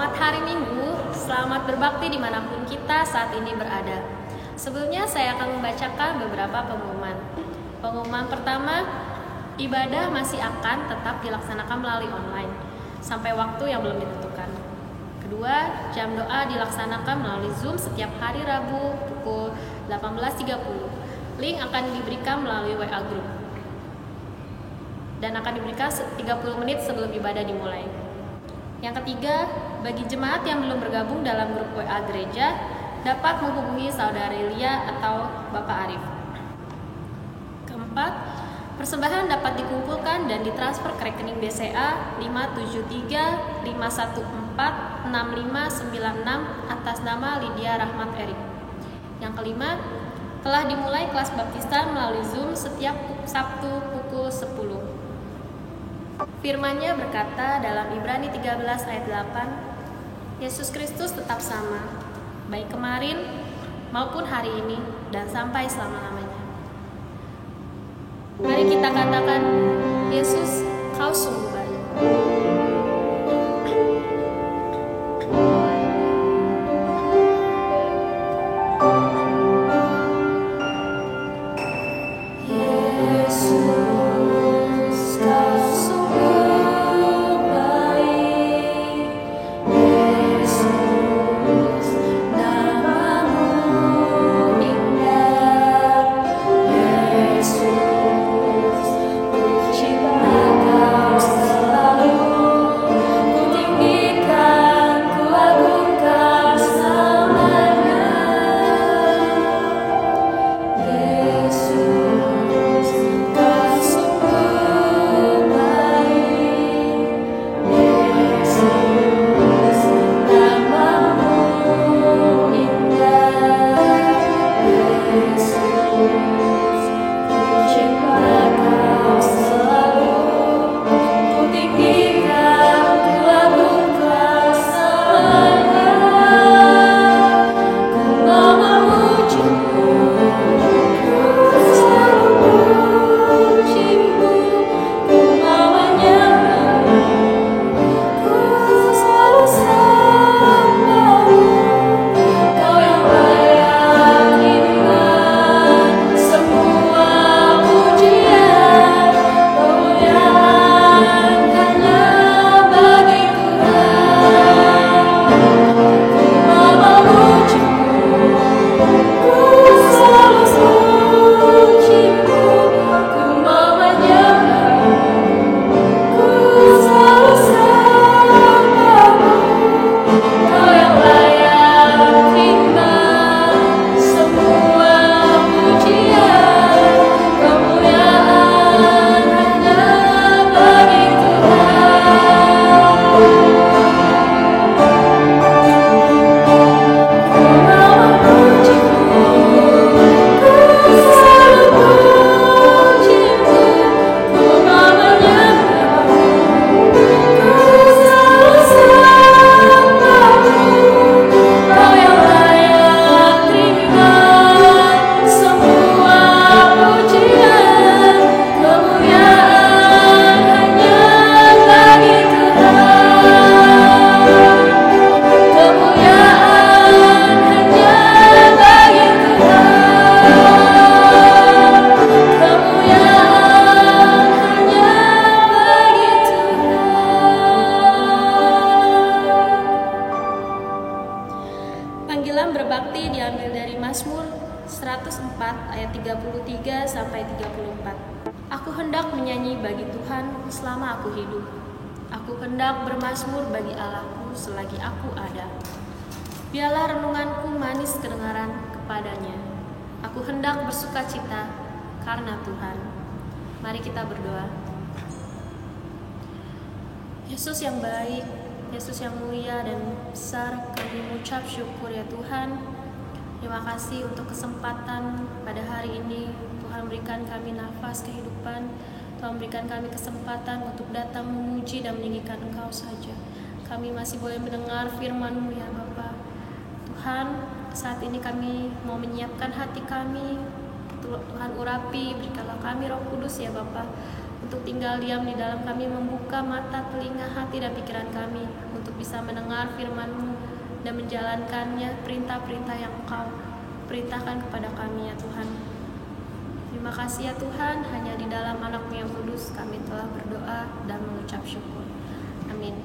Selamat hari Minggu, selamat berbakti dimanapun kita saat ini berada. Sebelumnya saya akan membacakan beberapa pengumuman. Pengumuman pertama, ibadah masih akan tetap dilaksanakan melalui online sampai waktu yang belum ditentukan. Kedua, jam doa dilaksanakan melalui Zoom setiap hari Rabu pukul 18.30. Link akan diberikan melalui WA Group dan akan diberikan 30 menit sebelum ibadah dimulai. Yang ketiga, bagi jemaat yang belum bergabung dalam grup WA gereja, dapat menghubungi Saudari Lia atau Bapak Arif. Keempat, persembahan dapat dikumpulkan dan ditransfer ke rekening BCA 573514659 atas nama Lydia Rahmat Erik. Yang kelima, telah dimulai kelas baptisan melalui Zoom setiap Sabtu pukul 10. Firman-Nya berkata dalam Ibrani 13 ayat 8, Yesus Kristus tetap sama, baik kemarin maupun hari ini dan sampai selama-lamanya. Mari kita katakan, Yesus, Kau sungguh baik. Panggilan berbakti diambil dari Mazmur 104 ayat 33 sampai 34. Aku hendak menyanyi bagi Tuhan selama aku hidup. Aku hendak bermazmur bagi Allahku selagi aku ada. Biarlah renunganku manis kedengaran kepadanya. Aku hendak bersukacita karena Tuhan. Mari kita berdoa. Yesus yang baik, Yesus yang mulia dan besar, kami mengucap syukur ya Tuhan. Terima kasih untuk kesempatan pada hari ini. Tuhan berikan kami nafas kehidupan. Tuhan berikan kami kesempatan untuk datang memuji dan meninggikan Engkau saja. Kami masih boleh mendengar firman-Mu ya Bapa. Tuhan, saat ini kami mau menyiapkan hati kami. Tuhan urapi, berikanlah kami Roh Kudus ya Bapa, untuk tinggal diam di dalam kami, membuka mata, telinga, hati, dan pikiran kami untuk bisa mendengar firman-Mu dan menjalankannya, perintah-perintah yang Engkau perintahkan kepada kami ya Tuhan. Terima kasih ya Tuhan, hanya di dalam anak-Mu yang kudus kami telah berdoa dan mengucap syukur. Amin.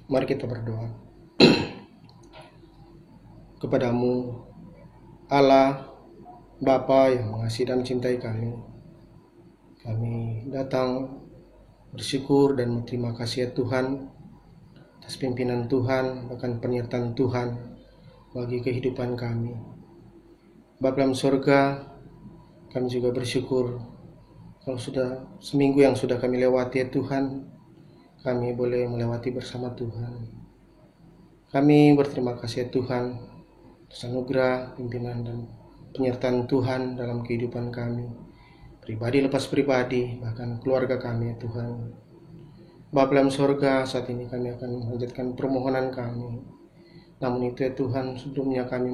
Mari kita berdoa. Kepadamu, Allah, Bapa yang mengasihi dan mencintai kami datang bersyukur dan berterima kasih ya Tuhan atas pimpinan Tuhan, bahkan penyertaan Tuhan bagi kehidupan kami. Bapa dalam surga, kami juga bersyukur kalau sudah seminggu yang sudah kami lewati ya Tuhan, kami boleh melewati bersama Tuhan. Kami berterima kasih ya Tuhan atas anugerah, pimpinan dan penyertaan Tuhan dalam kehidupan kami, pribadi lepas pribadi, bahkan keluarga kami ya Tuhan. Bapa dalam surga, saat ini kami akan melanjutkan permohonan kami. Namun itu ya Tuhan, sebelumnya kami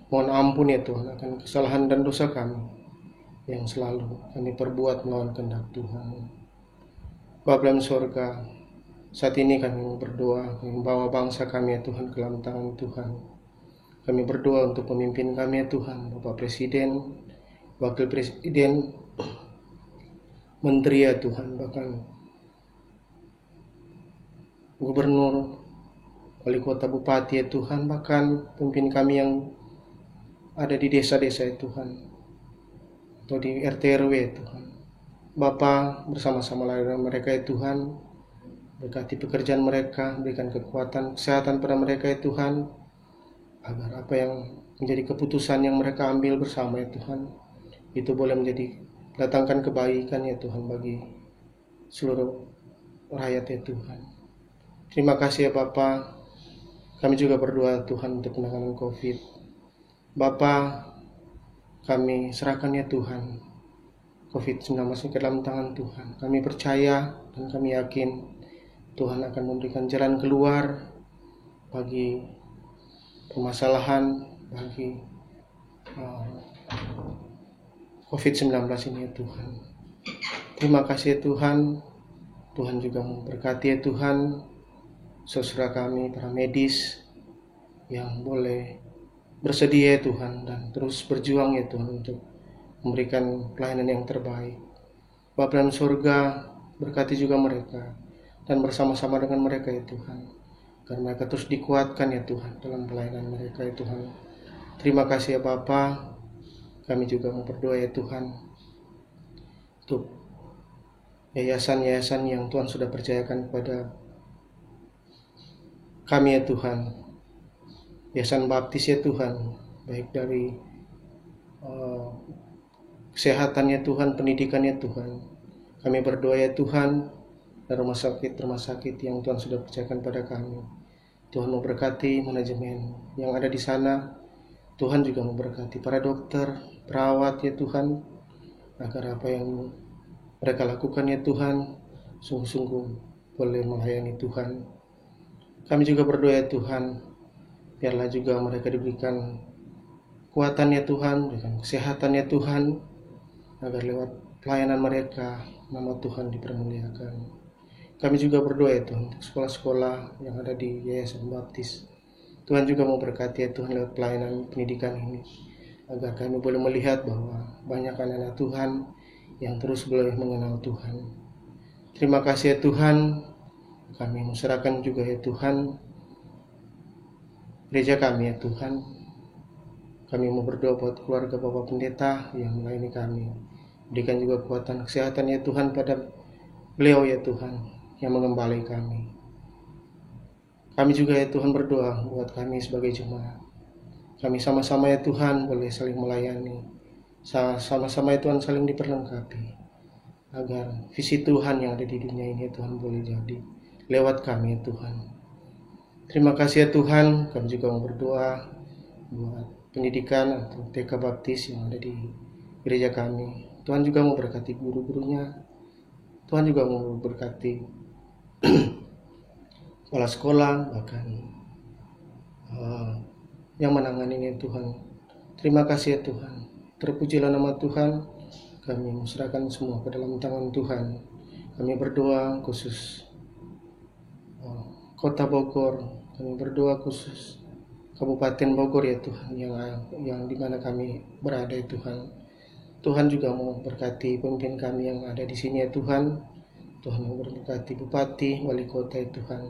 mohon ampun ya Tuhan akan kesalahan dan dosa kami yang selalu kami perbuat melawan kehendak Tuhan. Bapa dalam surga, saat ini kami berdoa, kami membawa bangsa kami ya Tuhan ke dalam tangan Tuhan. Kami berdoa untuk pemimpin kami ya Tuhan, Bapak Presiden, Wakil Presiden, Menteri ya Tuhan, bahkan Gubernur, Wali Kota, Bupati ya Tuhan, bahkan pemimpin kami yang ada di desa-desa ya Tuhan, atau di RT RW ya Tuhan. Bapa bersama-sama dengan mereka ya Tuhan, berkati pekerjaan mereka, berikan kekuatan, kesehatan pada mereka ya Tuhan, agar apa yang menjadi keputusan yang mereka ambil bersama ya Tuhan, itu boleh datangkan kebaikan ya Tuhan bagi seluruh rakyat ya Tuhan. Terima kasih ya Bapa. Kami juga berdoa Tuhan untuk penanganan COVID. Bapa, kami serahkan ya Tuhan COVID-19 ke dalam tangan Tuhan. Kami percaya dan kami yakin Tuhan akan memberikan jalan keluar bagi permasalahan, bagi COVID-19 ini ya Tuhan. Terima kasih ya Tuhan. Tuhan juga memberkati ya Tuhan saudara kami, para medis yang boleh bersedia ya Tuhan dan terus berjuang ya Tuhan untuk memberikan pelayanan yang terbaik. Bapa dalam surga, berkati juga mereka dan bersama-sama dengan mereka ya Tuhan, agar mereka terus dikuatkan ya Tuhan dalam pelayanan mereka ya Tuhan. Terima kasih ya Bapa. Kami juga mau berdoa ya Tuhan untuk yayasan-yayasan yang Tuhan sudah percayakan kepada kami ya Tuhan, Yayasan Baptis ya Tuhan, baik dari kesehatan ya Tuhan, pendidikan ya Tuhan. Kami berdoa ya Tuhan, dan rumah sakit yang Tuhan sudah percayakan pada kami. Tuhan memberkati manajemen yang ada di sana. Tuhan juga memberkati para dokter, perawat ya Tuhan, agar apa yang mereka lakukan ya Tuhan, sungguh-sungguh boleh melayani Tuhan. Kami juga berdoa ya Tuhan, biarlah juga mereka diberikan kekuatan ya Tuhan, berikan kesehatan ya Tuhan, agar lewat pelayanan mereka nama Tuhan dipermuliakan. Kami juga berdoa ya Tuhan untuk sekolah-sekolah yang ada di Yayasan Baptis. Tuhan juga mau berkati ya Tuhan lewat pelayanan pendidikan ini, agar kami boleh melihat bahwa banyak anak-anak Tuhan yang terus boleh mengenal Tuhan. Terima kasih ya Tuhan. Kami menserahkan juga ya Tuhan gereja kami ya Tuhan. Kami mau berdoa buat keluarga Bapak Pendeta yang melayani kami. Berikan juga kekuatan kesehatan ya Tuhan pada beliau ya Tuhan yang mengembali kami. Kami juga ya Tuhan berdoa buat kami sebagai jemaat. Kami sama-sama ya Tuhan boleh saling melayani. Sama-sama ya Tuhan saling diperlengkapi. Agar visi Tuhan yang ada di dunia ini ya Tuhan boleh jadi lewat kami ya Tuhan. Terima kasih ya Tuhan. Kami juga mau berdoa buat pendidikan atau TK Baptis yang ada di gereja kami. Tuhan juga mau berkati guru-gurunya. Tuhan juga mau berkati kepala sekolah, bahkan yang menangani Tuhan. Terima kasih ya Tuhan. Terpujilah nama Tuhan. Kami menserahkan semua ke dalam tangan Tuhan. Kami berdoa khusus Kota Bogor. Kami berdoa khusus Kabupaten Bogor ya Tuhan, yang dimana kami berada ya Tuhan. Tuhan juga mau berkati pemimpin kami yang ada di sini ya Tuhan. Tuhan mau memberkati bupati, wali kota ya Tuhan,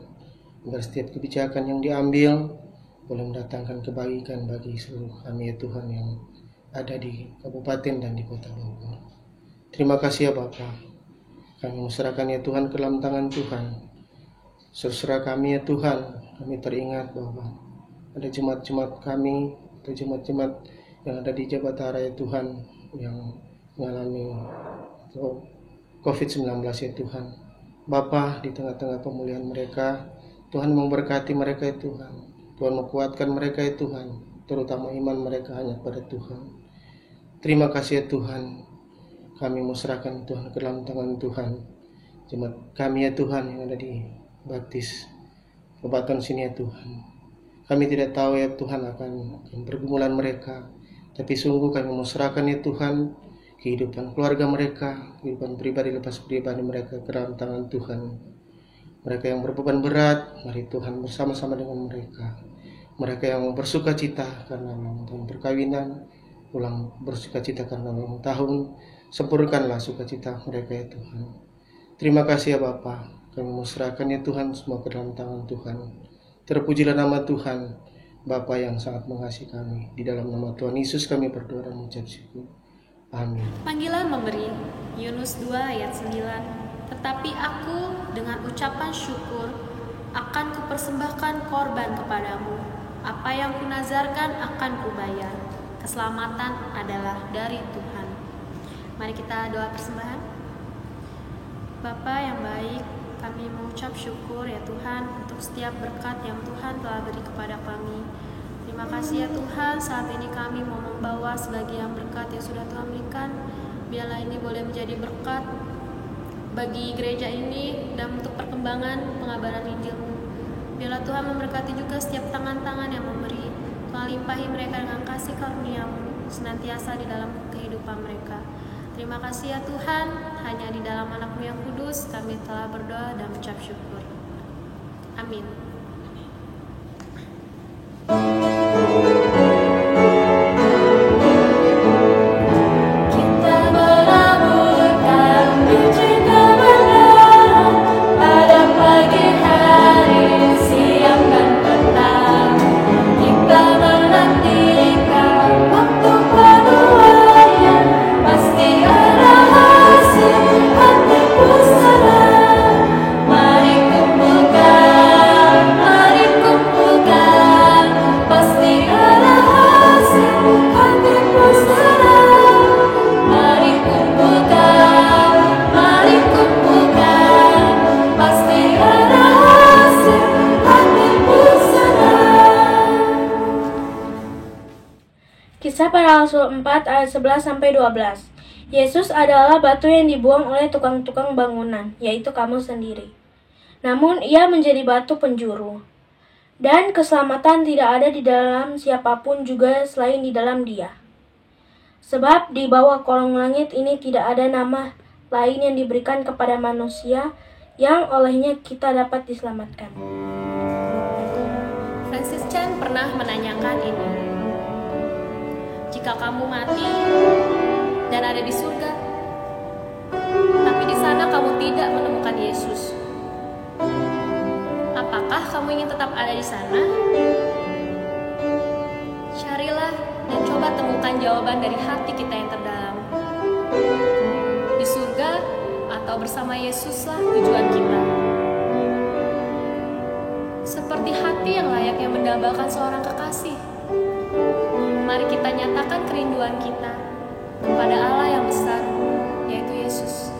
agar setiap kebijakan yang diambil boleh mendatangkan kebaikan bagi seluruh kami ya Tuhan yang ada di kabupaten dan di kota Bogor. Terima kasih ya Bapa. Kami menserahkan ya Tuhan ke dalam tangan Tuhan. Serserah kami ya Tuhan. Kami teringat bahwa ada jemaat-jemaat kami atau jemaat-jemaat yang ada di Jabatara ya Tuhan, yang mengalami COVID-19 ya Tuhan. Bapa, di tengah-tengah pemulihan mereka, Tuhan memberkati mereka ya Tuhan. Tuhan menguatkan mereka ya Tuhan, terutama iman mereka hanya pada Tuhan. Terima kasih ya Tuhan. Kami menserahkan Tuhan ke dalam tangan Tuhan. Jemaat kami ya Tuhan yang ada di Baptis Kabupaten sini ya Tuhan. Kami tidak tahu ya Tuhan akan pergumulan mereka, tapi sungguh kami menserahkan ya Tuhan kehidupan keluarga mereka, kehidupan pribadi lepas pribadi mereka ke dalam tangan Tuhan. Mereka yang berbeban berat, mari Tuhan bersama-sama dengan mereka. Mereka yang bersuka cita karena ulang tahun perkawinan, bersuka cita karena ulang tahun, sempurnakanlah sukacita mereka ya Tuhan. Terima kasih ya Bapa. Kami menserahkan ya Tuhan semua ke dalam tangan Tuhan. Terpujilah nama Tuhan, Bapa yang sangat mengasihi kami. Di dalam nama Tuhan Yesus kami berdoa dan mengucap syukur. Amin. Panggilan memberi, Yunus 2 ayat 9. Tetapi aku dengan ucapan syukur akan kupersembahkan korban kepadamu. Apa yang kunazarkan akan kubayar. Keselamatan adalah dari Tuhan. Mari kita doa persembahan. Bapa yang baik, kami mengucap syukur ya Tuhan untuk setiap berkat yang Tuhan telah beri kepada kami. Terima kasih ya Tuhan, saat ini kami mau membawa sebagian berkat yang sudah Tuhan berikan. Biarlah ini boleh menjadi berkat bagi gereja ini dan untuk perkembangan pengabaran Injil-Mu. Biarlah Tuhan memberkati juga setiap tangan-tangan yang memberi. Tuhan limpahi mereka dengan kasih karunia-Mu senantiasa di dalam kehidupan mereka. Terima kasih ya Tuhan, hanya di dalam anak-Mu yang kudus kami telah berdoa dan mengucap syukur. Amin. Kisah para Rasul 4 ayat 11-12. Yesus adalah batu yang dibuang oleh tukang-tukang bangunan, yaitu kamu sendiri. Namun ia menjadi batu penjuru. Dan keselamatan tidak ada di dalam siapapun juga selain di dalam Dia. Sebab di bawah kolong langit ini tidak ada nama lain yang diberikan kepada manusia yang olehnya kita dapat diselamatkan. Francis Chan pernah menanyakan ini. Jika kamu mati dan ada di surga, tapi di sana kamu tidak menemukan Yesus, apakah kamu ingin tetap ada di sana? Carilah dan coba temukan jawaban dari hati kita yang terdalam. Di surga atau bersama Yesuslah tujuan kita. Seperti hati yang layaknya mendambakan seorang kekasih, mari kita nyatakan kerinduan kita kepada Allah yang besar, yaitu Yesus.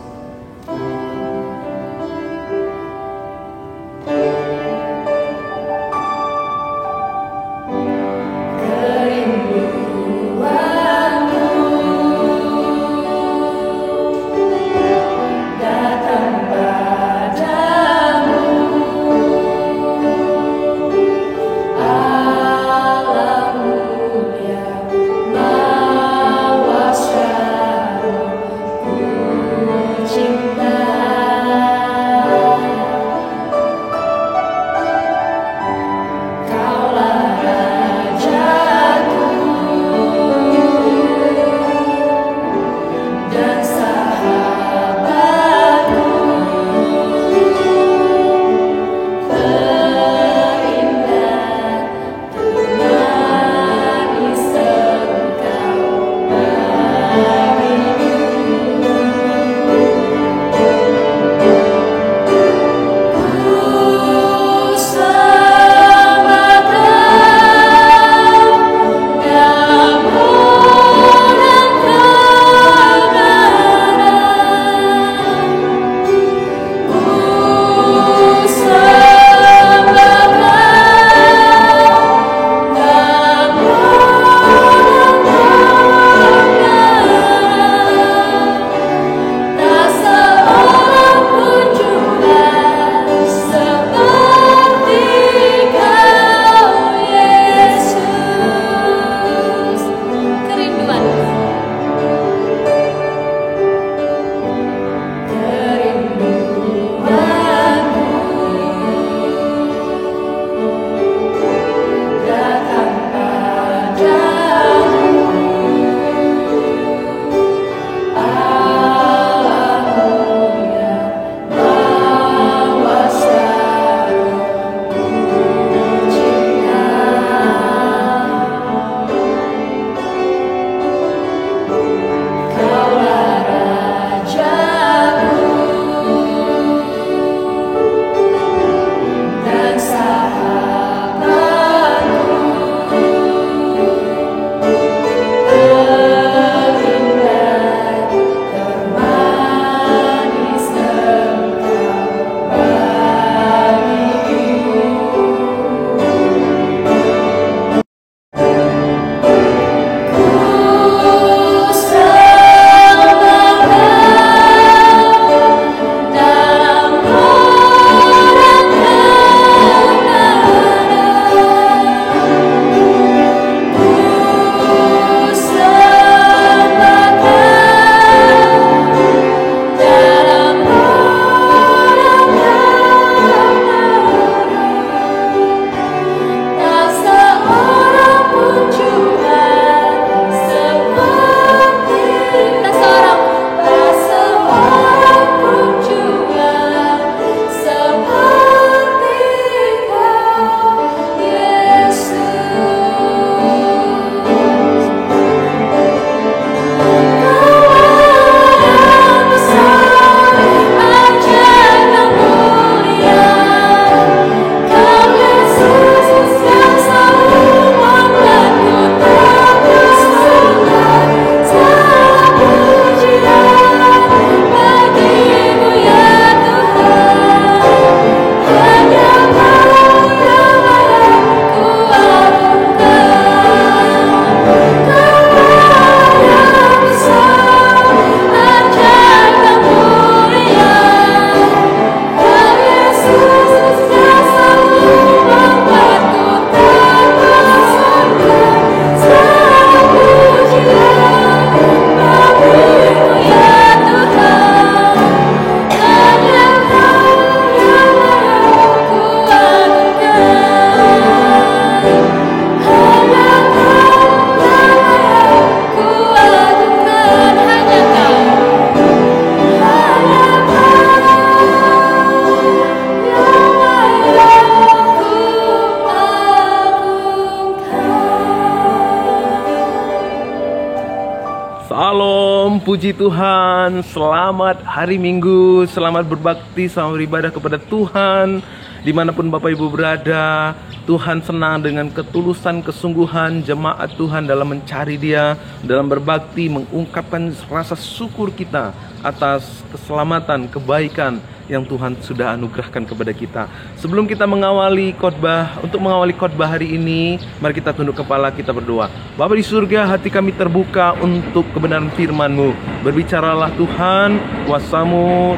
Salam, puji Tuhan, selamat hari Minggu, selamat berbakti, selamat beribadah kepada Tuhan. Dimanapun Bapak Ibu berada, Tuhan senang dengan ketulusan, kesungguhan jemaat Tuhan dalam mencari Dia, dalam berbakti, mengungkapkan rasa syukur kita atas keselamatan, kebaikan yang Tuhan sudah anugerahkan kepada kita. Sebelum kita mengawali khotbah, untuk mengawali khotbah hari ini, mari kita tunduk kepala, kita berdoa. Bapa di surga, hati kami terbuka untuk kebenaran firman-Mu. Berbicaralah Tuhan, kuasa-Mu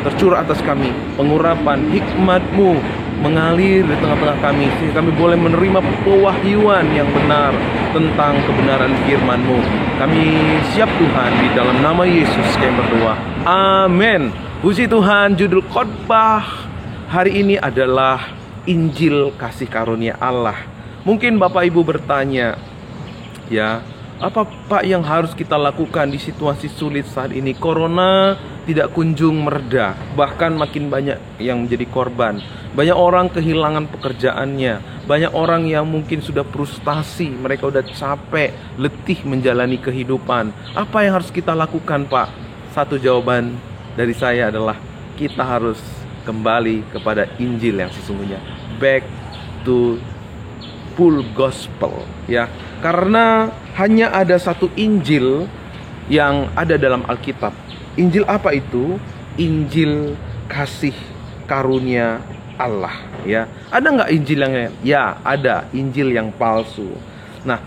tercurah atas kami, pengurapan hikmat-Mu mengalir di tengah-tengah kami, sehingga kami boleh menerima pewahyuan yang benar tentang kebenaran firman-Mu. Kami siap Tuhan, di dalam nama Yesus kami berdoa. Amin. Puji Tuhan, judul khotbah hari ini adalah Injil Kasih Karunia Allah. Mungkin Bapak Ibu bertanya, ya, apa Pak yang harus kita lakukan di situasi sulit saat ini? Corona tidak kunjung mereda, bahkan makin banyak yang menjadi korban. Banyak orang kehilangan pekerjaannya, banyak orang yang mungkin sudah frustasi, mereka udah capek, letih menjalani kehidupan. Apa yang harus kita lakukan, Pak? Satu jawaban dari saya adalah kita harus kembali kepada Injil yang sesungguhnya, back to full gospel, ya. Karena hanya ada satu Injil yang ada dalam Alkitab. Injil apa itu? Injil kasih karunia Allah, ya. Ada nggak Injil yang ya? Ada Injil yang palsu. Nah,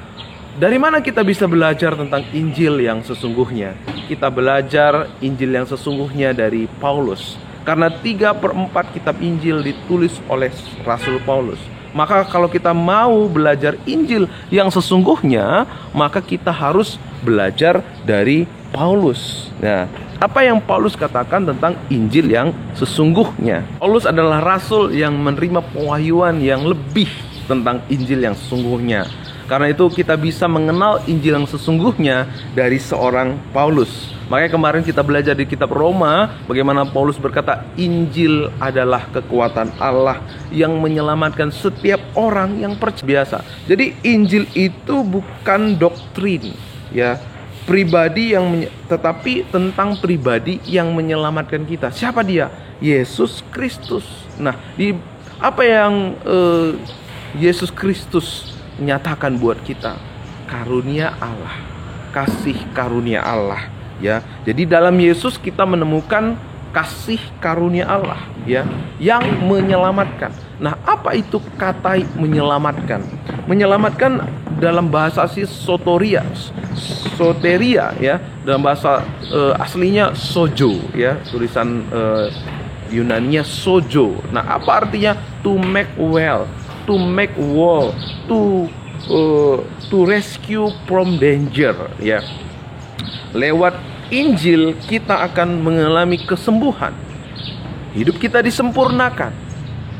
dari mana kita bisa belajar tentang Injil yang sesungguhnya? Kita belajar Injil yang sesungguhnya dari Paulus. Karena 3/4 kitab Injil ditulis oleh Rasul Paulus. Maka kalau kita mau belajar Injil yang sesungguhnya, maka kita harus belajar dari Paulus. Nah, apa yang Paulus katakan tentang Injil yang sesungguhnya? Paulus adalah rasul yang menerima pewahyuan yang lebih tentang Injil yang sesungguhnya. Karena itu kita bisa mengenal Injil yang sesungguhnya dari seorang Paulus. Makanya kemarin kita belajar di kitab Roma, bagaimana Paulus berkata, Injil adalah kekuatan Allah yang menyelamatkan setiap orang yang percaya. Jadi Injil itu bukan doktrin, ya, pribadi tetapi tentang pribadi yang menyelamatkan kita. Siapa dia? Yesus Kristus. Nah, apa yang Yesus Kristus nyatakan buat kita? Karunia Allah, kasih karunia Allah, ya. Jadi dalam Yesus kita menemukan kasih karunia Allah, ya, yang menyelamatkan. Nah, apa itu kata menyelamatkan? Menyelamatkan dalam bahasa asli soteria, ya, dalam bahasa aslinya sojo, ya, tulisan Yunaninya sojo. Nah, apa artinya? To make well, to make whole, to rescue from danger, ya. Lewat Injil kita akan mengalami kesembuhan, hidup kita disempurnakan,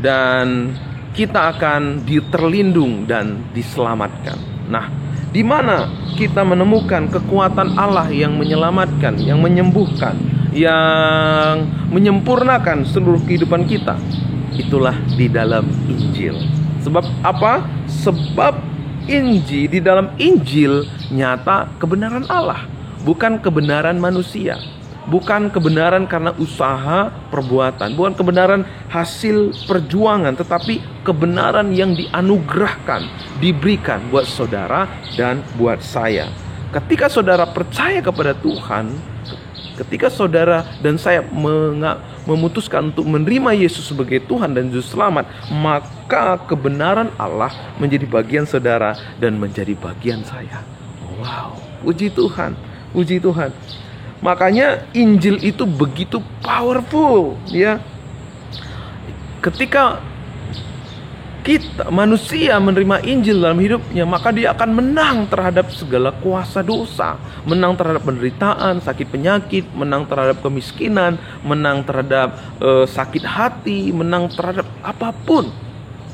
dan kita akan terlindung dan diselamatkan. Nah, di mana kita menemukan kekuatan Allah yang menyelamatkan, yang menyembuhkan, yang menyempurnakan seluruh kehidupan kita? Itulah di dalam Injil. Sebab apa? Sebab Injil, di dalam Injil nyata kebenaran Allah, bukan kebenaran manusia, bukan kebenaran karena usaha perbuatan, bukan kebenaran hasil perjuangan, tetapi kebenaran yang dianugerahkan, diberikan buat saudara dan buat saya. Ketika saudara percaya kepada Tuhan, ketika saudara dan saya memutuskan untuk menerima Yesus sebagai Tuhan dan Juru Selamat, maka kebenaran Allah menjadi bagian saudara dan menjadi bagian saya. Wow, puji Tuhan, puji Tuhan. Makanya Injil itu begitu powerful, ya. Ketika kita manusia menerima Injil dalam hidupnya, maka dia akan menang terhadap segala kuasa dosa, menang terhadap penderitaan, sakit penyakit, menang terhadap kemiskinan, menang terhadap sakit hati, menang terhadap apapun.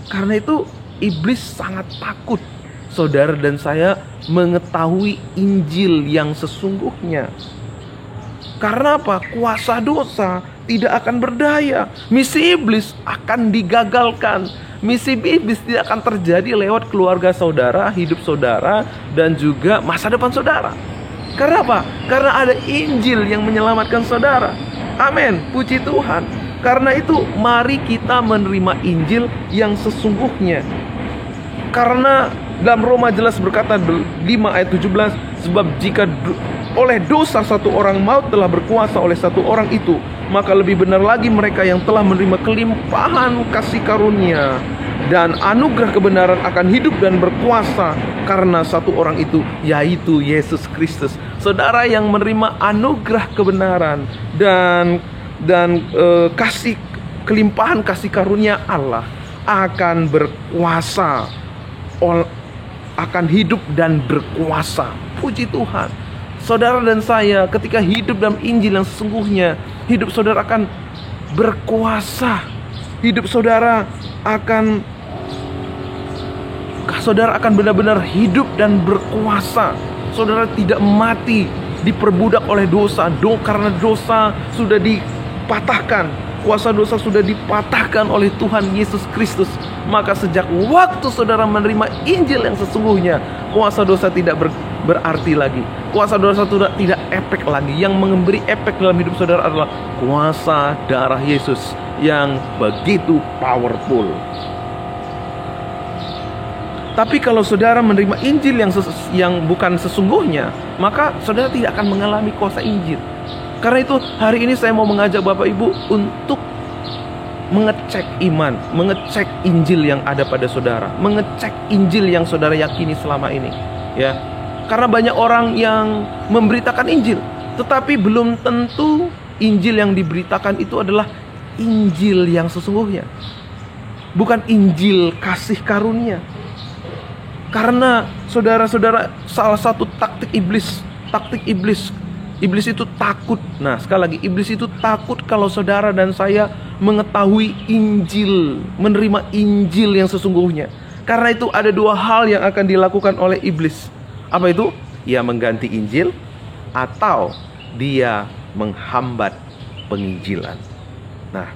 Karena itu iblis sangat takut saudara dan saya mengetahui Injil yang sesungguhnya. Karena apa? Kuasa dosa tidak akan berdaya. Misi iblis akan digagalkan. Misi iblis tidak akan terjadi lewat keluarga saudara, hidup saudara, dan juga masa depan saudara. Karena apa? Karena ada Injil yang menyelamatkan saudara. Amin, puji Tuhan. Karena itu mari kita menerima Injil yang sesungguhnya. Karena dalam Roma jelas berkata 5 ayat 17, sebab jika oleh dosa satu orang maut telah berkuasa oleh satu orang itu, maka lebih benar lagi mereka yang telah menerima kelimpahan kasih karunia dan anugerah kebenaran akan hidup dan berkuasa karena satu orang itu, yaitu Yesus Kristus. Saudara yang menerima anugerah kebenaran dan kelimpahan kasih karunia Allah akan berkuasa, akan hidup dan berkuasa. Puji Tuhan. Saudara dan saya ketika hidup dalam Injil yang sesungguhnya, hidup saudara akan berkuasa. Hidup saudara akan benar-benar hidup dan berkuasa. Saudara tidak mati diperbudak oleh dosa. Karena dosa sudah dipatahkan, kuasa dosa sudah dipatahkan oleh Tuhan Yesus Kristus. Maka sejak waktu saudara menerima Injil yang sesungguhnya, kuasa dosa tidak berarti lagi. Kuasa dosa sudah tidak efek lagi. Yang memberi efek dalam hidup saudara adalah kuasa darah Yesus yang begitu powerful. Tapi kalau saudara menerima Injil yang bukan sesungguhnya, maka saudara tidak akan mengalami kuasa Injil. Karena itu hari ini saya mau mengajak Bapak Ibu untuk mengecek iman, mengecek Injil yang ada pada saudara, mengecek Injil yang saudara yakini selama ini, ya. Karena banyak orang yang memberitakan Injil, tetapi belum tentu Injil yang diberitakan itu adalah Injil yang sesungguhnya. Bukan Injil kasih karunia. Karena saudara-saudara, salah satu taktik iblis itu takut. Nah, sekali lagi, iblis itu takut kalau saudara dan saya mengetahui Injil, menerima Injil yang sesungguhnya. Karena itu ada dua hal yang akan dilakukan oleh iblis. Apa itu? Ia mengganti Injil atau dia menghambat penginjilan. Nah,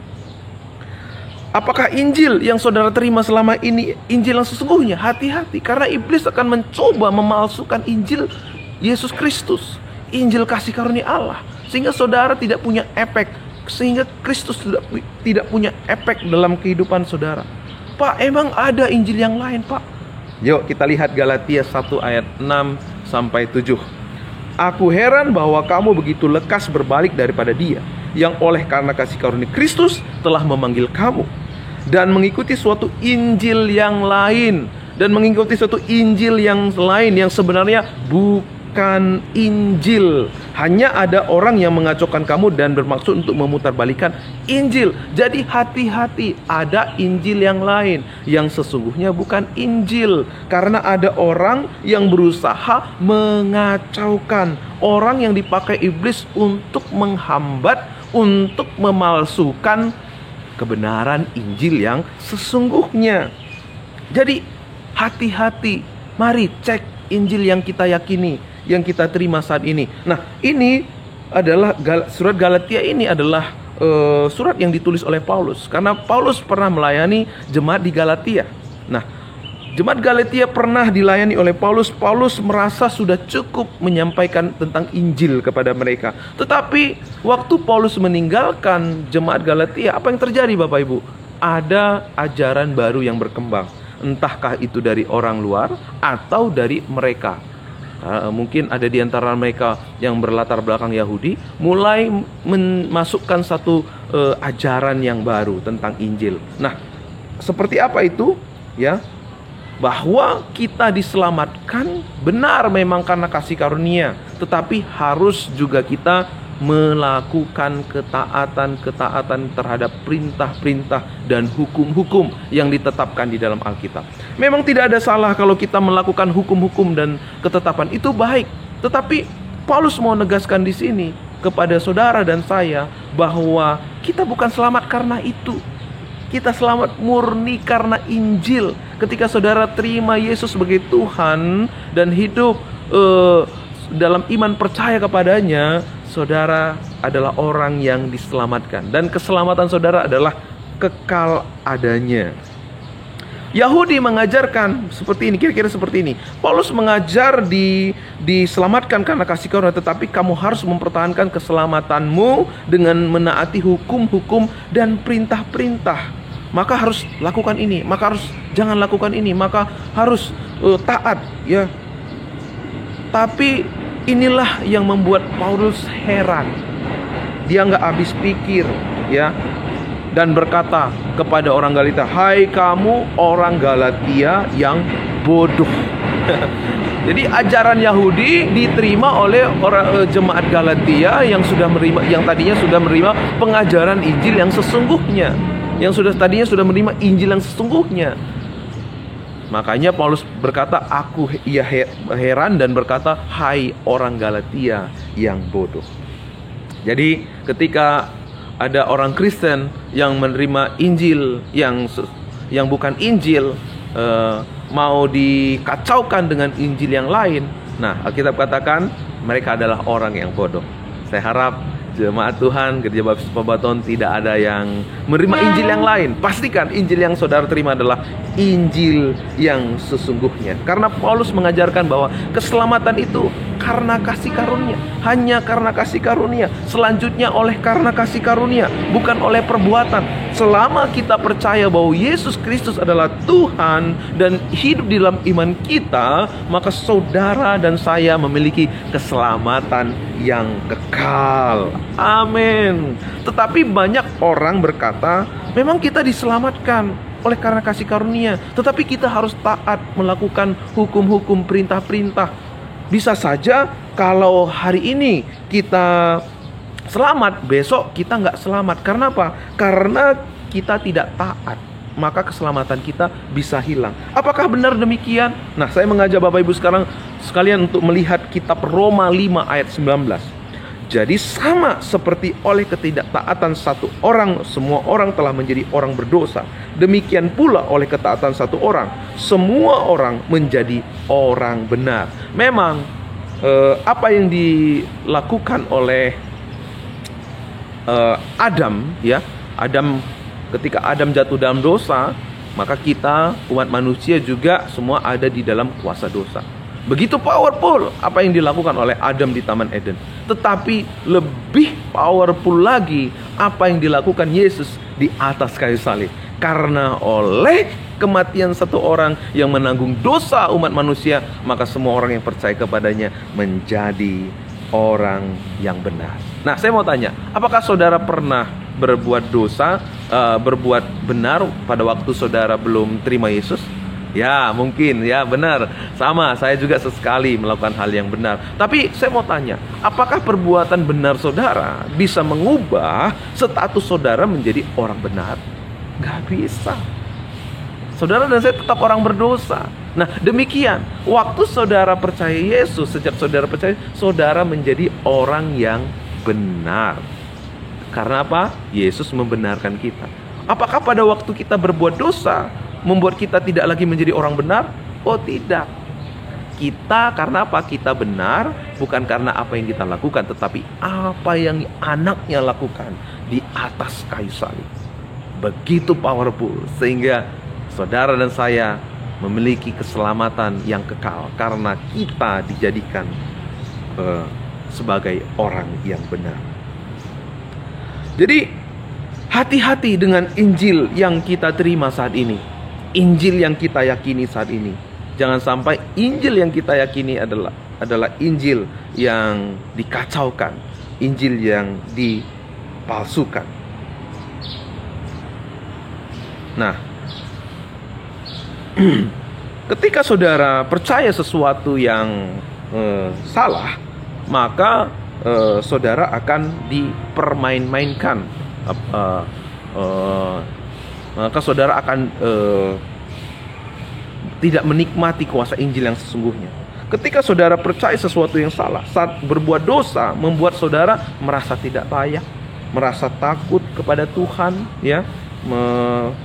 apakah Injil yang saudara terima selama ini Injil yang sesungguhnya? Hati-hati, karena iblis akan mencoba memalsukan Injil Yesus Kristus, Injil kasih karunia Allah, sehingga saudara tidak punya efek, sehingga Kristus tidak punya efek dalam kehidupan saudara. Pak, emang ada Injil yang lain, Pak? Yuk kita lihat Galatia 1 ayat 6-7. Aku heran bahwa kamu begitu lekas berbalik daripada Dia yang oleh karena kasih karunia Kristus telah memanggil kamu, dan mengikuti suatu Injil yang lain, yang sebenarnya bukan Injil. Hanya ada orang yang mengacaukan kamu dan bermaksud untuk memutarbalikkan Injil. Jadi hati-hati, ada Injil yang lain yang sesungguhnya bukan Injil. Karena ada orang yang berusaha mengacaukan, orang yang dipakai iblis untuk menghambat, untuk memalsukan kebenaran Injil yang sesungguhnya. Jadi hati-hati, mari cek Injil yang kita yakini, yang kita terima saat ini. Nah, ini adalah surat Galatia ini adalah surat yang ditulis oleh Paulus, karena Paulus pernah melayani jemaat di Galatia. Nah, jemaat Galatia pernah dilayani oleh Paulus. Paulus merasa sudah cukup menyampaikan tentang Injil kepada mereka. Tetapi waktu Paulus meninggalkan jemaat Galatia, apa yang terjadi Bapak Ibu? Ada ajaran baru yang berkembang. Entahkah itu dari orang luar atau dari mereka. Mungkin ada di antara mereka yang berlatar belakang Yahudi, mulai memasukkan satu ajaran yang baru tentang Injil. Nah, seperti apa itu? Ya, bahwa kita diselamatkan benar memang karena kasih karunia, tetapi harus juga kita melakukan ketaatan terhadap perintah-perintah dan hukum-hukum yang ditetapkan di dalam Alkitab. Memang tidak ada salah kalau kita melakukan hukum-hukum dan ketetapan, itu baik. Tetapi Paulus mau negaskan di sini kepada saudara dan saya bahwa kita bukan selamat karena itu. Kita selamat murni karena Injil. Ketika saudara terima Yesus sebagai Tuhan dan hidup dalam iman percaya kepadanya, saudara adalah orang yang diselamatkan. Dan keselamatan saudara adalah kekal adanya. Yahudi mengajarkan seperti ini, kira-kira seperti ini. Paulus mengajar diselamatkan karena kasih karunia, tetapi kamu harus mempertahankan keselamatanmu dengan menaati hukum-hukum dan perintah-perintah. Maka harus lakukan ini, maka harus jangan lakukan ini, maka harus taat, ya. Tapi inilah yang membuat Paulus heran. Dia nggak habis pikir, ya. Dan berkata kepada orang Galatia, "Hai kamu orang Galatia yang bodoh." Jadi ajaran Yahudi diterima oleh orang jemaat Galatia yang tadinya sudah menerima pengajaran Injil yang sesungguhnya, tadinya sudah menerima Injil yang sesungguhnya. Makanya Paulus berkata, ia heran dan berkata, "Hai orang Galatia yang bodoh." Jadi ketika ada orang Kristen yang menerima Injil yang bukan Injil, mau dikacaukan dengan Injil yang lain, nah Alkitab katakan mereka adalah orang yang bodoh. Saya harap jemaat Tuhan Gereja Baptis Pebaton tidak ada yang menerima Injil yang lain. Pastikan Injil yang saudara terima adalah Injil yang sesungguhnya. Karena Paulus mengajarkan bahwa keselamatan itu karena kasih karunia, hanya karena kasih karunia. Selanjutnya karena kasih karunia, bukan oleh perbuatan. Selama kita percaya bahwa Yesus Kristus adalah Tuhan dan hidup di dalam iman kita, maka saudara dan saya memiliki keselamatan yang kekal. Amin. Tetapi banyak orang berkata, memang kita diselamatkan oleh karena kasih karunia, tetapi kita harus taat melakukan hukum-hukum, perintah-perintah. Bisa saja kalau hari ini kita selamat, besok kita nggak selamat. Karena apa? Karena kita tidak taat, maka keselamatan kita bisa hilang. Apakah benar demikian? Nah, saya mengajak Bapak Ibu sekalian untuk melihat kitab Roma 5 ayat 19. Jadi sama seperti oleh ketidaktaatan satu orang, semua orang telah menjadi orang berdosa. Demikian pula oleh ketaatan satu orang, semua orang menjadi orang benar. Memang apa yang dilakukan oleh Adam, ya, ketika Adam jatuh dalam dosa, maka kita umat manusia juga semua ada di dalam kuasa dosa. Begitu powerful apa yang dilakukan oleh Adam di Taman Eden. Tetapi lebih powerful lagi apa yang dilakukan Yesus di atas kayu salib. Karena oleh kematian satu orang yang menanggung dosa umat manusia, maka semua orang yang percaya kepadanya menjadi orang yang benar. Nah, saya mau tanya, apakah saudara pernah berbuat dosa, berbuat benar pada waktu saudara belum terima Yesus? Ya, mungkin, ya, benar. Sama, saya juga sesekali melakukan hal yang benar. Tapi saya mau tanya, apakah perbuatan benar saudara bisa mengubah status saudara menjadi orang benar? Gak bisa. Saudara dan saya tetap orang berdosa. Nah, demikian, waktu saudara percaya Yesus, sejak saudara percaya, saudara menjadi orang yang benar. Karena apa? Yesus membenarkan kita. Apakah pada waktu kita berbuat dosa membuat kita tidak lagi menjadi orang benar? Oh, tidak. Kita karena apa? Kita benar bukan karena apa yang kita lakukan, tetapi apa yang anaknya lakukan di atas kayu salib. Begitu powerful, sehingga saudara dan saya memiliki keselamatan yang kekal karena kita dijadikan sebagai orang yang benar. Jadi hati-hati dengan Injil yang kita terima saat ini, Injil yang kita yakini saat ini. Jangan sampai Injil yang kita yakini adalah Injil yang dikacaukan, Injil yang dipalsukan. Nah, ketika saudara percaya sesuatu yang salah, maka saudara akan dipermain-mainkan. Maka saudara akan tidak menikmati kuasa Injil yang sesungguhnya. Ketika saudara percaya sesuatu yang salah, saat berbuat dosa membuat saudara merasa tidak layak, merasa takut kepada Tuhan, ya,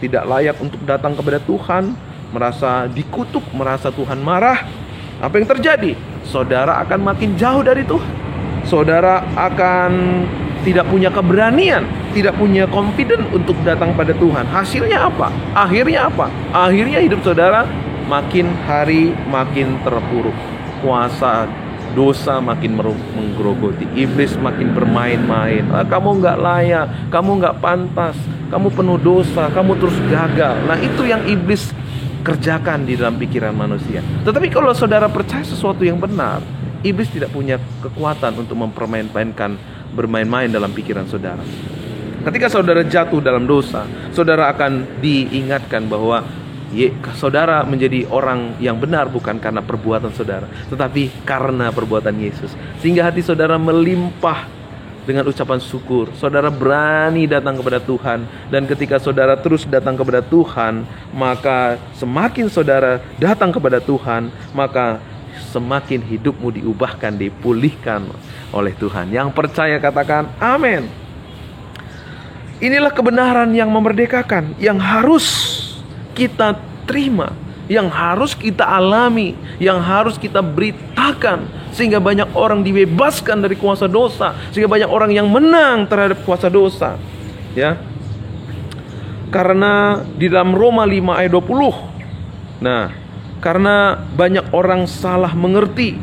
tidak layak untuk datang kepada Tuhan, merasa dikutuk, merasa Tuhan marah. Apa yang terjadi? Saudara akan makin jauh dari Tuhan. Saudara akan tidak punya keberanian, tidak punya confident untuk datang pada Tuhan. Hasilnya apa? Akhirnya apa? Akhirnya hidup saudara makin hari makin terpuruk. Kuasa dosa makin menggerogoti, iblis makin bermain-main. Kamu nggak layak, kamu nggak pantas, kamu penuh dosa, kamu terus gagal. Nah, itu yang iblis kerjakan di dalam pikiran manusia. Tetapi kalau saudara percaya sesuatu yang benar, iblis tidak punya kekuatan untuk bermain-main dalam pikiran saudara. Ketika saudara jatuh dalam dosa, saudara akan diingatkan bahwa saudara menjadi orang yang benar bukan karena perbuatan saudara, tetapi karena perbuatan Yesus. Sehingga hati saudara melimpah dengan ucapan syukur. Saudara berani datang kepada Tuhan. Dan ketika saudara terus datang kepada Tuhan, maka semakin saudara datang kepada Tuhan, maka semakin hidupmu diubahkan, dipulihkan oleh Tuhan. Yang percaya katakan amin. Inilah kebenaran yang memerdekakan, yang harus kita terima, yang harus kita alami, yang harus kita beritakan, sehingga banyak orang dibebaskan dari kuasa dosa, sehingga banyak orang yang menang terhadap kuasa dosa. Ya. Karena di dalam Roma 5 ayat 20. Nah, karena banyak orang salah mengerti,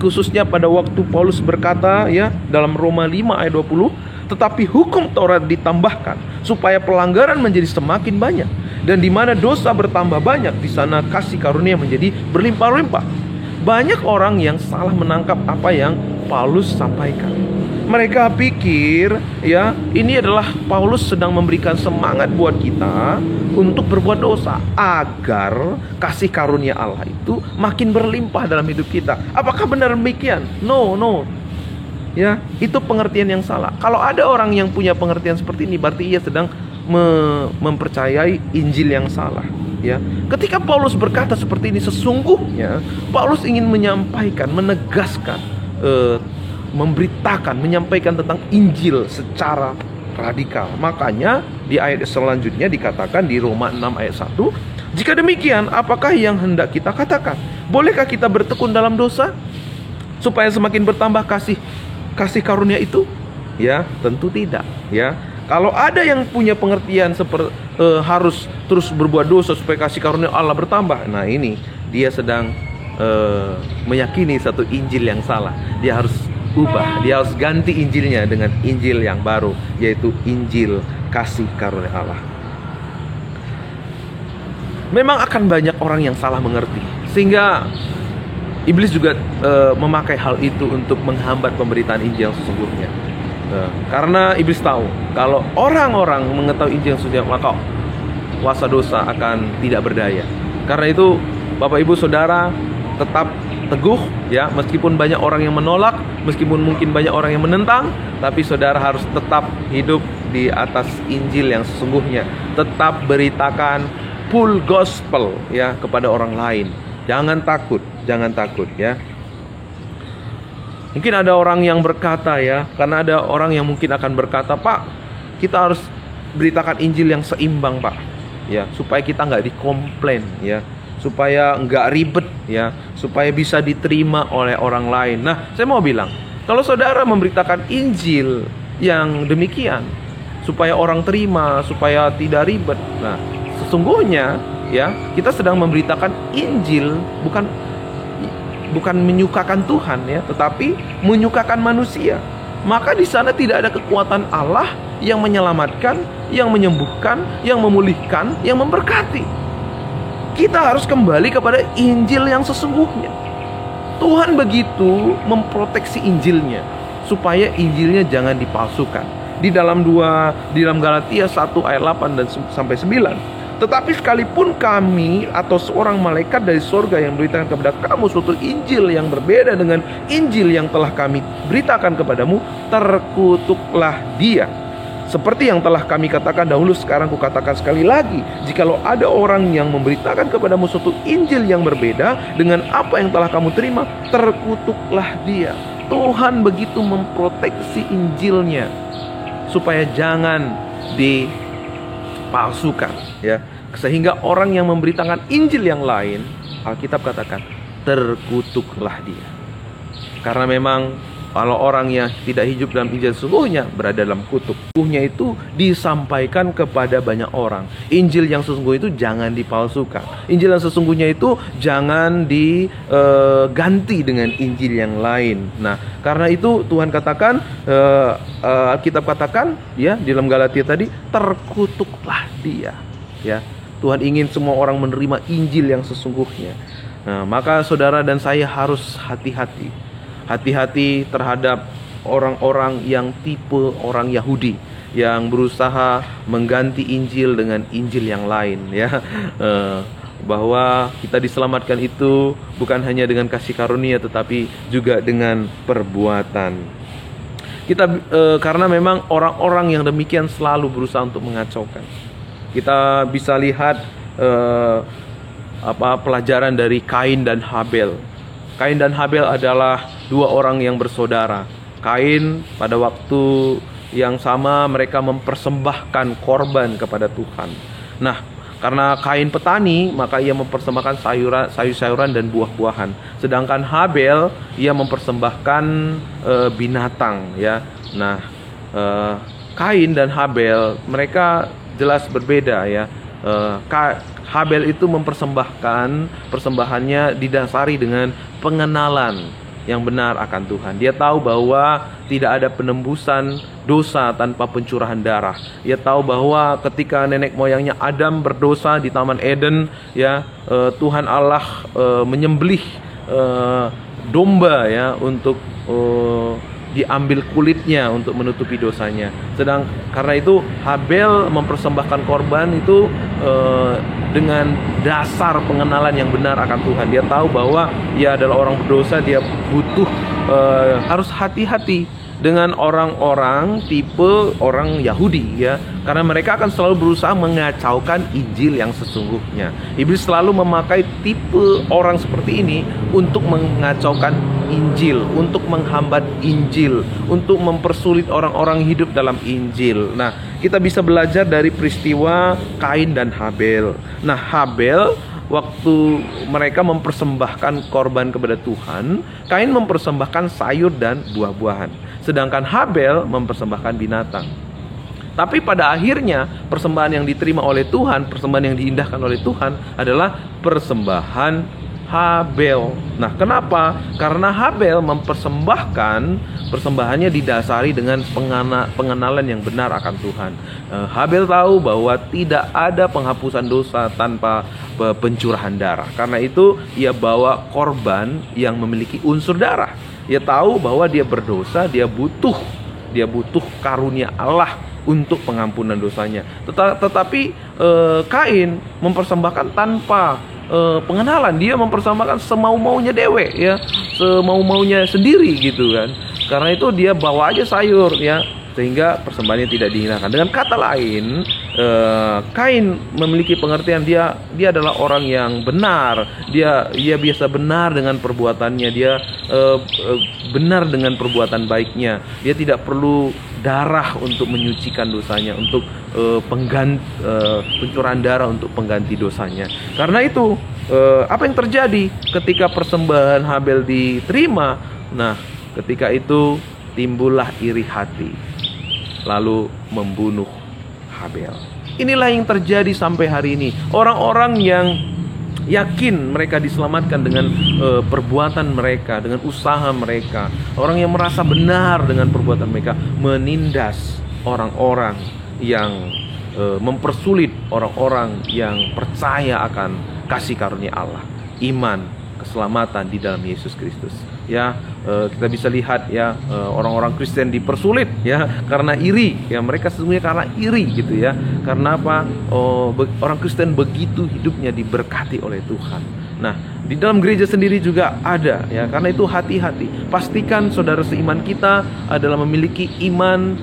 khususnya pada waktu Paulus berkata ya dalam Roma 5 ayat 20, tetapi hukum Taurat ditambahkan supaya pelanggaran menjadi semakin banyak, dan di mana dosa bertambah banyak, di sana kasih karunia menjadi berlimpah-limpah. Banyak orang yang salah menangkap apa yang Paulus sampaikan. Mereka pikir ya ini adalah Paulus sedang memberikan semangat buat kita untuk berbuat dosa agar kasih karunia Allah itu makin berlimpah dalam hidup kita. Apakah benar demikian? No. Ya, itu pengertian yang salah. Kalau ada orang yang punya pengertian seperti ini, berarti ia sedang mempercayai Injil yang salah. Ya, ketika Paulus berkata seperti ini, sesungguhnya Paulus ingin menyampaikan, menegaskan, memberitakan, menyampaikan tentang Injil secara radikal. Makanya di ayat selanjutnya dikatakan di Roma 6 ayat 1, jika demikian, apakah yang hendak kita katakan? Bolehkah kita bertekun dalam dosa supaya semakin bertambah kasih karunia itu? Ya, tentu tidak. Ya, kalau ada yang punya pengertian harus terus berbuat dosa supaya kasih karunia Allah bertambah, nah ini dia sedang meyakini satu Injil yang salah. Dia harus ubah, dia harus ganti Injilnya dengan Injil yang baru, yaitu Injil kasih karunia Allah. Memang akan banyak orang yang salah mengerti, sehingga iblis juga memakai hal itu untuk menghambat pemberitaan Injil yang sesungguhnya. Karena iblis tahu kalau orang-orang mengetahui Injil yang sesungguhnya, maka kuasa dosa akan tidak berdaya. Karena itu Bapak Ibu Saudara tetap teguh ya, meskipun banyak orang yang menolak, meskipun mungkin banyak orang yang menentang, tapi saudara harus tetap hidup di atas Injil yang sesungguhnya. Tetap beritakan full gospel ya kepada orang lain. Jangan takut ya. Mungkin ada orang yang berkata ya, karena ada orang yang mungkin akan berkata, Pak, kita harus beritakan Injil yang seimbang, Pak, ya, supaya kita nggak dikomplain, ya, supaya nggak ribet, ya, supaya bisa diterima oleh orang lain. Nah, saya mau bilang, kalau saudara memberitakan Injil yang demikian, supaya orang terima, supaya tidak ribet, nah, sesungguhnya, ya, kita sedang memberitakan Injil bukan menyukakan Tuhan ya, tetapi menyukakan manusia. Maka di sana tidak ada kekuatan Allah yang menyelamatkan, yang menyembuhkan, yang memulihkan, yang memberkati. Kita harus kembali kepada Injil yang sesungguhnya. Tuhan begitu memproteksi Injilnya supaya Injilnya jangan dipalsukan. Di dalam Galatia 1 ayat 8 dan sampai 9. Tetapi sekalipun kami atau seorang malaikat dari sorga yang memberitakan kepada kamu suatu Injil yang berbeda dengan Injil yang telah kami beritakan kepadamu, terkutuklah dia. Seperti yang telah kami katakan dahulu, sekarang kukatakan sekali lagi, jikalau ada orang yang memberitakan kepadamu suatu Injil yang berbeda dengan apa yang telah kamu terima, terkutuklah dia. Tuhan begitu memproteksi Injilnya supaya jangan dipalsukan, ya, sehingga orang yang memberitakan Injil yang lain, Alkitab katakan terkutuklah dia. Karena memang Kalau orang yang tidak hidup dalam Injil sesungguhnya berada dalam kutuk. Sesungguhnya itu disampaikan kepada banyak orang. Injil yang sesungguhnya itu jangan dipalsukan. Injil yang sesungguhnya itu jangan diganti dengan Injil yang lain. Nah, karena itu Tuhan katakan, Alkitab katakan ya di dalam Galatia tadi, terkutuklah dia. Ya, Tuhan ingin semua orang menerima Injil yang sesungguhnya. Nah, maka saudara dan saya harus hati-hati. Hati-hati terhadap orang-orang yang tipe orang Yahudi yang berusaha mengganti Injil dengan Injil yang lain, ya. Bahwa kita diselamatkan itu bukan hanya dengan kasih karunia, tetapi juga dengan perbuatan. Karena memang orang-orang yang demikian selalu berusaha untuk mengacaukan. Kita bisa lihat pelajaran dari Kain dan Habel. Kain dan Habel adalah dua orang yang bersaudara. Kain pada waktu yang sama mereka mempersembahkan korban kepada Tuhan. Nah, karena Kain petani, maka ia mempersembahkan sayur-sayuran dan buah-buahan. Sedangkan Habel ia mempersembahkan binatang, ya. Nah, Kain dan Habel mereka jelas berbeda, ya. Habel itu mempersembahkan persembahannya didasari dengan pengenalan yang benar akan Tuhan. Dia tahu bahwa tidak ada penembusan dosa tanpa pencurahan darah. Dia tahu bahwa ketika nenek moyangnya Adam berdosa di Taman Eden, ya, Tuhan Allah menyembelih domba, ya, untuk diambil kulitnya untuk menutupi dosanya. Karena itu Habel mempersembahkan korban itu dengan dasar pengenalan yang benar akan Tuhan. Dia tahu bahwa ia adalah orang berdosa. Dia butuh harus hati-hati dengan orang-orang tipe orang Yahudi, ya, karena mereka akan selalu berusaha mengacaukan Injil yang sesungguhnya. Iblis selalu memakai tipe orang seperti ini untuk mengacaukan Injil, untuk menghambat Injil, untuk mempersulit orang-orang hidup dalam Injil. Nah, kita bisa belajar dari peristiwa Kain dan Habel. Nah, Habel waktu mereka mempersembahkan korban kepada Tuhan, Kain mempersembahkan sayur dan buah-buahan, sedangkan Habel mempersembahkan binatang. Tapi pada akhirnya persembahan yang diterima oleh Tuhan, persembahan yang diindahkan oleh Tuhan adalah persembahan Habel. Nah, kenapa? Karena Habel mempersembahkan persembahannya didasari dengan pengenalan yang benar akan Tuhan. Habel tahu bahwa tidak ada penghapusan dosa tanpa pencurahan darah. Karena itu ia bawa korban yang memiliki unsur darah. Ia tahu bahwa dia berdosa, dia butuh karunia Allah untuk pengampunan dosanya. Tetapi Kain mempersembahkan tanpa pengenalan. Dia mempersembahkan semau-maunya dewek, ya, semau-maunya sendiri gitu kan. Karena itu dia bawa aja sayur, ya, sehingga persembahannya tidak dihinakan. Dengan kata lain, Kain memiliki pengertian dia adalah orang yang benar. Dia biasa benar dengan perbuatannya. Dia benar dengan perbuatan baiknya. Dia tidak perlu darah untuk menyucikan dosanya, untuk pencurahan darah untuk pengganti dosanya. Karena itu apa yang terjadi ketika persembahan Habel diterima? Nah, ketika itu timbullah iri hati, lalu membunuh Habel. Inilah yang terjadi sampai hari ini. Orang-orang yang yakin mereka diselamatkan dengan perbuatan mereka, dengan usaha mereka, orang yang merasa benar dengan perbuatan mereka, menindas orang-orang yang mempersulit orang-orang yang percaya akan kasih karunia Allah, iman, keselamatan di dalam Yesus Kristus. Ya, kita bisa lihat, ya, orang-orang Kristen dipersulit, ya, karena iri, ya, mereka sesungguhnya karena iri gitu, ya. Karena apa? Orang Kristen begitu hidupnya diberkati oleh Tuhan. Nah, di dalam gereja sendiri juga ada, ya. Karena itu hati-hati. Pastikan saudara seiman kita adalah memiliki iman,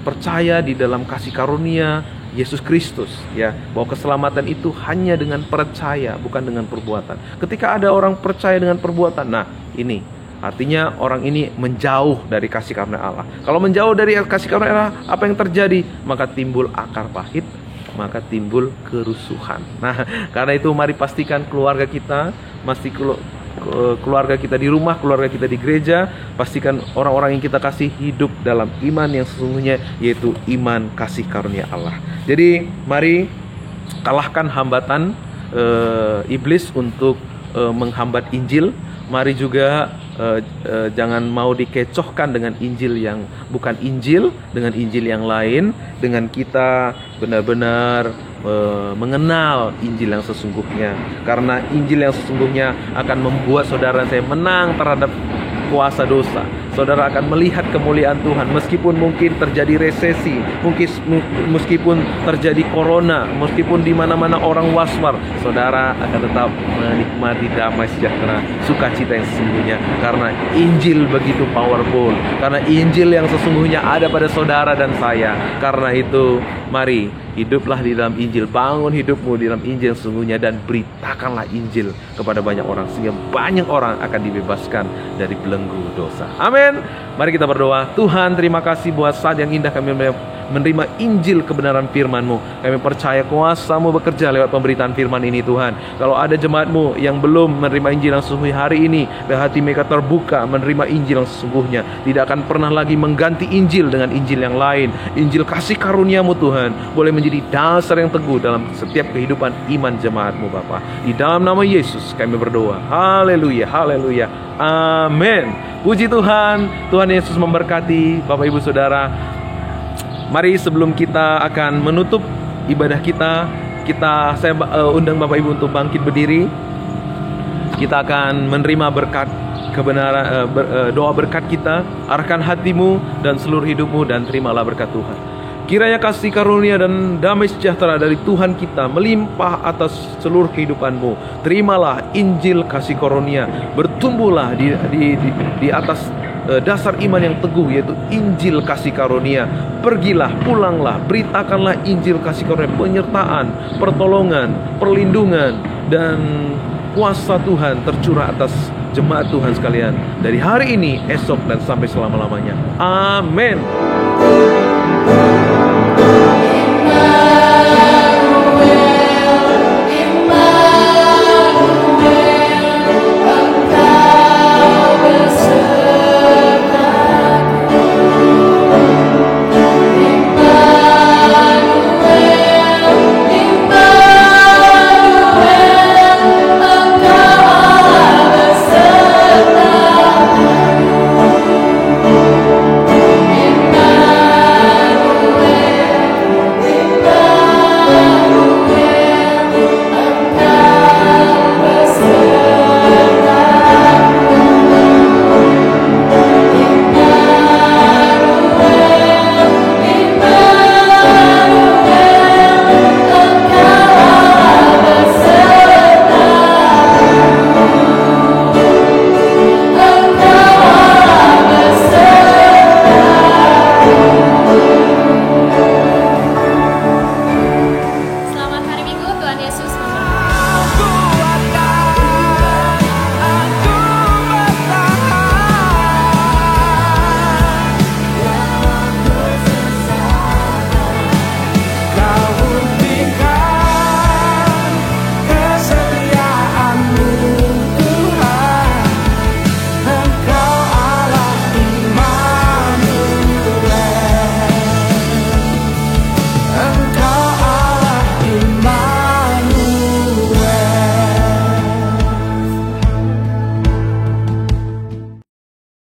percaya di dalam kasih karunia Yesus Kristus, ya, bahwa keselamatan itu hanya dengan percaya, bukan dengan perbuatan. Ketika ada orang percaya dengan perbuatan, nah, ini artinya orang ini menjauh dari kasih karunia Allah. Kalau menjauh dari kasih karunia Allah, apa yang terjadi? Maka timbul akar pahit, maka timbul kerusuhan. Nah, karena itu mari pastikan keluarga kita keluarga kita di rumah, keluarga kita di gereja. Pastikan orang-orang yang kita kasih hidup dalam iman yang sesungguhnya, yaitu iman kasih karunia Allah. Jadi mari kalahkan hambatan iblis untuk menghambat Injil. Mari juga jangan mau dikecohkan dengan Injil yang bukan Injil, dengan Injil yang lain, dengan kita benar-benar mengenal Injil yang sesungguhnya. Karena Injil yang sesungguhnya akan membuat saudara saya menang terhadap kuasa dosa. Saudara akan melihat kemuliaan Tuhan meskipun mungkin terjadi resesi, meskipun terjadi corona, meskipun di mana-mana orang was-was, saudara akan tetap menikmati damai sejahtera, sukacita yang sesungguhnya, karena Injil begitu powerful, karena Injil yang sesungguhnya ada pada saudara dan saya. Karena itu mari hiduplah di dalam Injil, bangun hidupmu di dalam Injil yang sesungguhnya, dan beritakanlah Injil kepada banyak orang sehingga banyak orang akan dibebaskan dari belenggu dosa. Amin. Mari kita berdoa. Tuhan, terima kasih buat saat yang indah kami menerima Injil kebenaran firman-Mu. Kami percaya kuasa-Mu bekerja lewat pemberitaan firman ini, Tuhan. Kalau ada jemaat-Mu yang belum menerima Injil yang sesungguhnya hari ini, biar hati mereka terbuka menerima Injil yang sesungguhnya. Tidak akan pernah lagi mengganti Injil dengan Injil yang lain. Injil kasih karunia-Mu, Tuhan, boleh menjadi dasar yang teguh dalam setiap kehidupan iman jemaat-Mu, Bapa. Di dalam nama Yesus kami berdoa. Haleluya, haleluya, amin. Puji Tuhan. Tuhan Yesus memberkati Bapak Ibu Saudara. Mari sebelum kita akan menutup ibadah kita, saya undang Bapak Ibu untuk bangkit berdiri. Kita akan menerima berkat kebenaran, doa berkat kita. Arahkan hatimu dan seluruh hidupmu dan terimalah berkat Tuhan. Kiranya kasih karunia dan damai sejahtera dari Tuhan kita melimpah atas seluruh kehidupanmu. Terimalah Injil kasih karunia, bertumbuhlah di atas dasar iman yang teguh, yaitu Injil kasih karunia. Pergilah, pulanglah, beritakanlah Injil kasih karunia, penyertaan, pertolongan, perlindungan, dan kuasa Tuhan tercurah atas jemaat Tuhan sekalian dari hari ini, esok, dan sampai selama-lamanya. Amin.